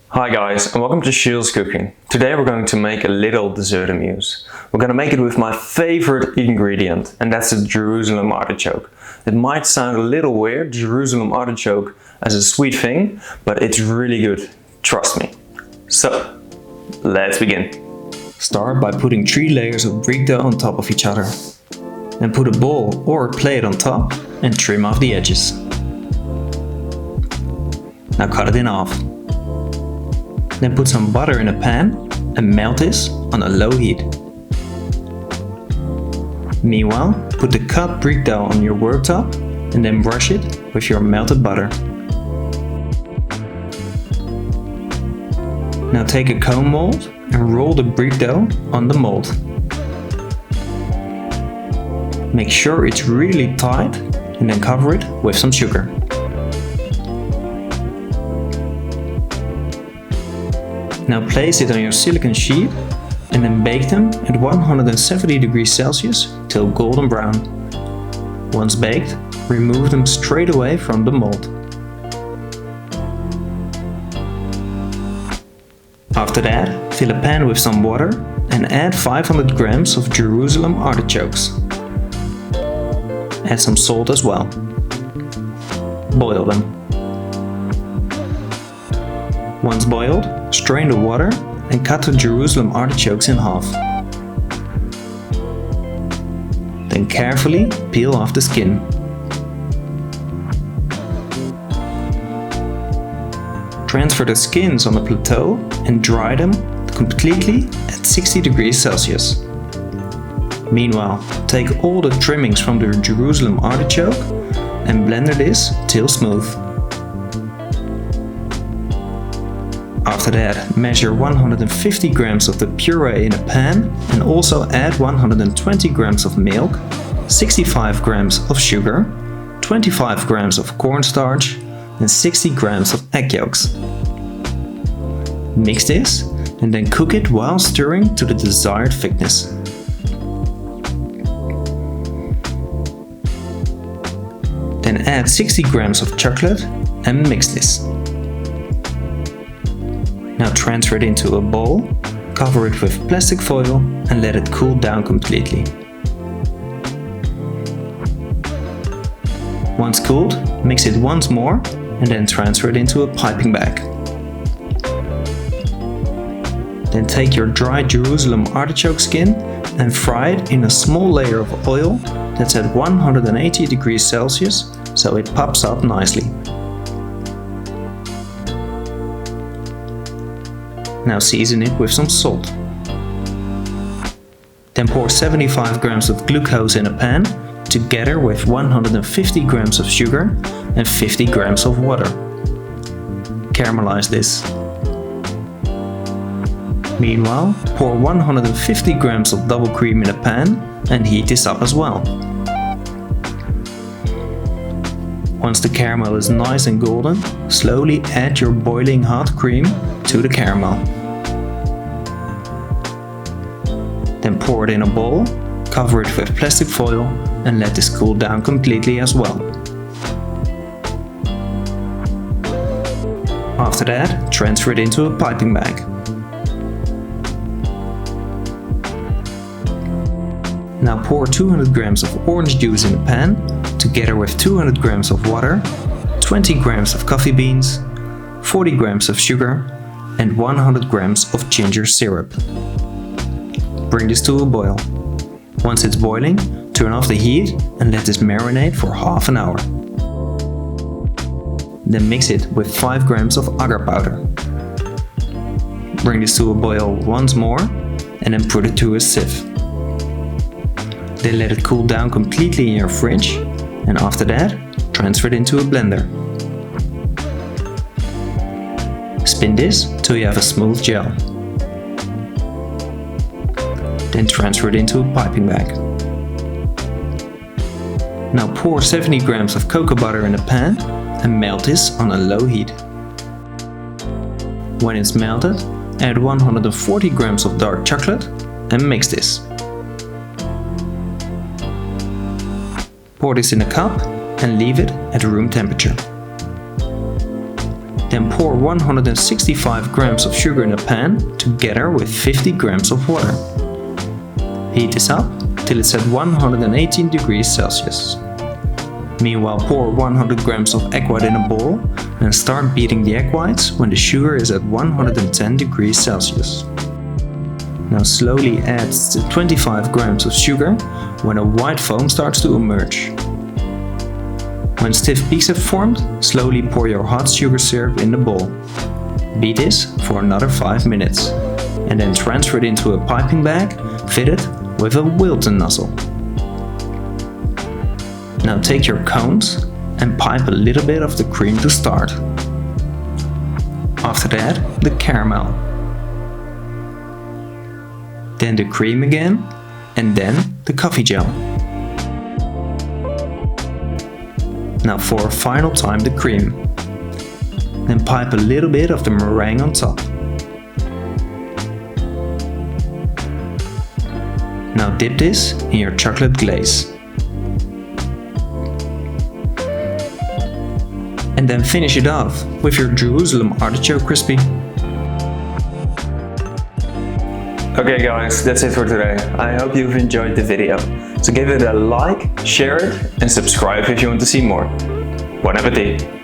Hi guys, and welcome to Shield's Cooking. Today we're going to make a little dessert amuse. We're going to make it with my favorite ingredient, and that's the Jerusalem artichoke. It might sound a little weird, Jerusalem artichoke, as a sweet thing, but it's really good, trust me. So, let's begin. Start by putting 3 layers of Brique dough on top of each other. Then put a bowl or a plate on top and trim off the edges. Now cut it in half. Then put some butter in a pan and melt this on a low heat. Meanwhile, put the cut Brique dough on your worktop and then brush it with your melted butter. Now take a cone mold and roll the Brique dough on the mold. Make sure it's really tight and then cover it with some sugar. Now place it on your silicone sheet and then bake them at 170 degrees Celsius till golden brown. Once baked, remove them straight away from the mold. After that, fill a pan with some water and add 500 grams of Jerusalem artichokes. Add some salt as well. Boil them. Once boiled, strain the water and cut the Jerusalem artichokes in half. Then carefully peel off the skin. Transfer the skins on a plateau and dry them completely at 60 degrees Celsius. Meanwhile, take all the trimmings from the Jerusalem artichoke and blend this till smooth. After that, measure 150 grams of the puree in a pan and also add 120 grams of milk, 65 grams of sugar, 25 grams of cornstarch and 60 grams of egg yolks. Mix this and then cook it while stirring to the desired thickness. Then add 60 grams of chocolate and mix this. Now transfer it into a bowl, cover it with plastic foil and let it cool down completely. Once cooled, mix it once more and then transfer it into a piping bag. Then take your dried Jerusalem artichoke skin and fry it in a small layer of oil that's at 180 degrees Celsius so it pops up nicely. Now season it with some salt. Then pour 75 grams of glucose in a pan together with 150 grams of sugar and 50 grams of water. Caramelize this. Meanwhile, pour 150 grams of double cream in a pan and heat this up as well. Once the caramel is nice and golden, slowly add your boiling hot cream to the caramel. Then pour it in a bowl, cover it with plastic foil and let this cool down completely as well. After that, transfer it into a piping bag. Now pour 200 grams of orange juice in a pan together with 200 grams of water, 20 grams of coffee beans, 40 grams of sugar and 100 grams of ginger syrup. Bring this to a boil. Once it's boiling, turn off the heat and let this marinate for half an hour. Then mix it with 5 grams of agar powder. Bring this to a boil once more and then put it to a sieve. Then let it cool down completely in your fridge and after that, transfer it into a blender. Spin this till you have a smooth gel. Then transfer it into a piping bag. Now pour 70 grams of cocoa butter in a pan and melt this on a low heat. When it's melted, add 140 grams of dark chocolate and mix this. Pour this in a cup and leave it at room temperature. Then pour 165 grams of sugar in a pan together with 50 grams of water. Heat this up till it's at 118 degrees Celsius. Meanwhile, pour 100 grams of egg white in a bowl and start beating the egg whites when the sugar is at 110 degrees Celsius. Now slowly add 25 grams of sugar when a white foam starts to emerge. When stiff peaks have formed, slowly pour your hot sugar syrup in the bowl. Beat this for another 5 minutes and then transfer it into a piping bag fitted with a Wilton nozzle. Now take your cones and pipe a little bit of the cream to start. After that, the caramel. Then the cream again, and then the coffee gel. Now for a final time the cream. Then pipe a little bit of the meringue on top. Now dip this in your chocolate glaze. And then finish it off with your Jerusalem artichoke crispy. Okay guys, that's it for today. I hope you've enjoyed the video. So give it a like, share it and subscribe if you want to see more. Bon appétit!